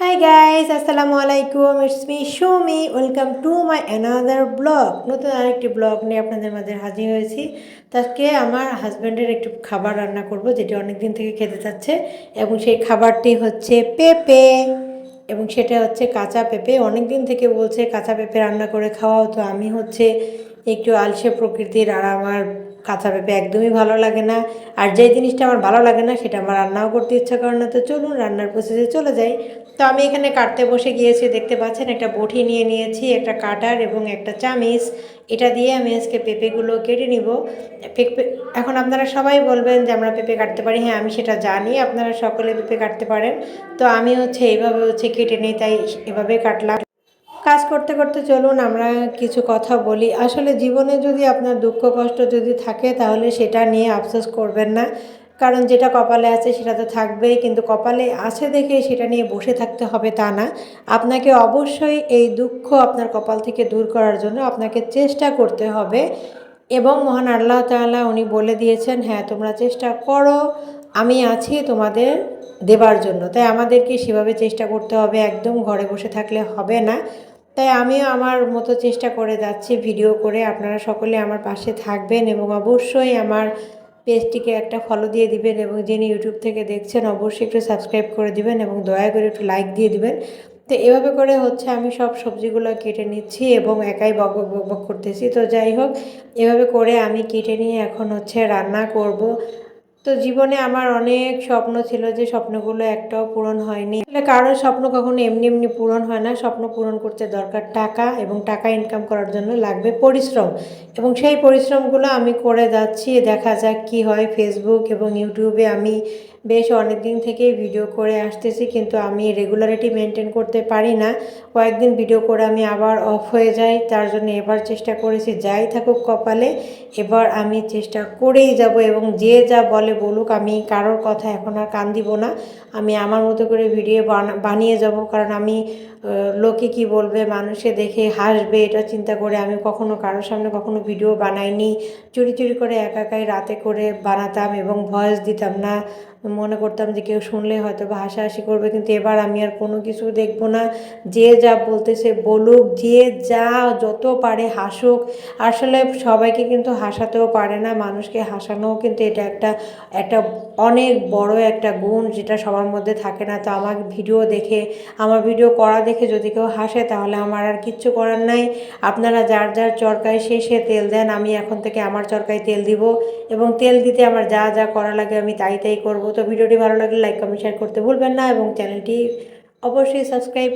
Hi guys, আসসালামু আলাইকুম। It's me Sumi. Welcome to my another blog. নতুন আরেকটি ব্লগ নিয়ে আপনাদের মাঝে হাজির হয়েছি। তো আজকে আমার হাজব্যান্ডের একটু খাবার রান্না করব, যেটি অনেক দিন থেকে খেতে চাচ্ছে, এবং সেই খাবারটি হচ্ছে পেঁপে, এবং সেটা হচ্ছে কাঁচা পেঁপে। অনেক দিন থেকে বলছে কাঁচা পেঁপে রান্না করে খাওয়াও, তো আমি হচ্ছে একটু আলসে প্রকৃতির, আর আমার কাঁচা পেঁপে একদমই ভালো লাগে না। আর যেই জিনিসটা আমার ভালো লাগে না সেটা আমার রান্নাও করতে ইচ্ছা করে না। তো চলুন রান্নার প্রসেসে চলে যাই। তো আমি এখানে কাটতে বসে গিয়েছি, দেখতে পাচ্ছেন একটা বটি নিয়ে নিয়েছি, একটা কাটার এবং একটা চামিচ। এটা দিয়ে আমি আজকে পেঁপেগুলো কেটে নিব। পেঁপে, এখন আপনারা সবাই বলবেন যে আমরা পেঁপে কাটতে পারি। হ্যাঁ, আমি সেটা জানি, আপনারা সকলে পেঁপে কাটতে পারেন। তো আমি এইভাবে কেটে নিই, তাই এভাবে কাটলাম। কাজ করতে করতে চলুন আমরা কিছু কথা বলি। আসলে জীবনে যদি আপনার দুঃখ কষ্ট যদি থাকে, তাহলে সেটা নিয়ে আফসোস করবেন না, কারণ যেটা কপালে আছে সেটা তো থাকবেই। কিন্তু কপালে আছে দেখে সেটা নিয়ে বসে থাকতে হবে তা না। আপনাকে অবশ্যই এই দুঃখ আপনার কপাল থেকে দূর করার জন্য আপনাকে চেষ্টা করতে হবে। এবং মহান আল্লাহ তাআলা উনি বলে দিয়েছেন, হ্যাঁ তোমরা চেষ্টা করো, আমি আছি তোমাদের দেবার জন্য। তাই আমাদেরকে সেভাবে চেষ্টা করতে হবে, একদম ঘরে বসে থাকলে হবে না। তাই আমিও আমার মতো চেষ্টা করে যাচ্ছি ভিডিও করে। আপনারা সকলে আমার পাশে থাকবেন এবং অবশ্যই আমার পেজটিকে একটা ফলো দিয়ে দিবেন, এবং যিনি ইউটিউব থেকে দেখছেন অবশ্যই একটু সাবস্ক্রাইব করে দিবেন এবং দয়া করে একটু লাইক দিয়ে দিবেন। তো এভাবে করে আমি সব সবজিগুলো কেটে নিচ্ছি এবং একাই বক বক বক বক করতেছি। তো যাই হোক, এভাবে করে আমি কেটে নিয়ে এখন রান্না করব। তো জীবনে আমার অনেক স্বপ্ন ছিল, যে স্বপ্নগুলো একটাও পূরণ হয়নি। আসলে কারোর স্বপ্ন কখনো এমনি এমনি পূরণ হয় না। স্বপ্ন পূরণ করতে দরকার টাকা, এবং টাকা ইনকাম করার জন্য লাগবে পরিশ্রম, এবং সেই পরিশ্রমগুলো আমি করে যাচ্ছি। দেখা যাক কি হয়। ফেসবুক এবং ইউটিউবে আমি বেশ অনেক দিন থেকেই ভিডিও করে আসতেছি, কিন্তু আমি রেগুলারিটি মেনটেন করতে পারি না। কয়েকদিন ভিডিও করে আমি আবার অফ হয়ে যাই। তার জন্য এবার চেষ্টা করেছি, যাই থাকুক কপালে, এবার আমি চেষ্টা করেই যাব। এবং যে যা বলে বলুক, আমি কারোর কথা এখন আর কান দিব না। আমি আমার মতো করে ভিডিও বানিয়ে যাব, কারণ আমি লোকে কি বলবে, মানুষে দেখে হাসবে, এটা চিন্তা করে আমি কখনো কারোর সামনে কখনো ভিডিও বানাইনি। চুরি চুরি করে একা একাই রাতে করে বানাতাম এবং ভয়েস দিতাম না। মনে করতাম যে কেউ শুনলে হয়তো বা হাসাহাসি করবে, কিন্তু এবার আমি আর কোনো কিছু দেখব না। যে যা বলতেছে বলুক, যে যা যত পারে হাসুক। আসলে সবাইকে কিন্তু হাসাতেও পারে না, মানুষকে হাসানোও কিন্তু এটা একটা একটা অনেক বড় একটা গুণ, যেটা সবার মধ্যে থাকে না। তো আমার ভিডিও দেখে, আমার ভিডিও করা দেখে যদি কেউ হাসে, তাহলে আমার আর কিচ্ছু করার নাই। আপনারা যার যার চরকায় সে তেল দেন, আমি এখন থেকে আমার চরকায় তেল দিব, এবং তেল দিতে আমার যা যা করা লাগে আমি তাই তাই করব। তো ভিডিওটি ভালো লাগলে লাইক কমেন্ট শেয়ার করতে ভুলবেন না, এবং চ্যানেলটি অবশ্যই সাবস্ক্রাইব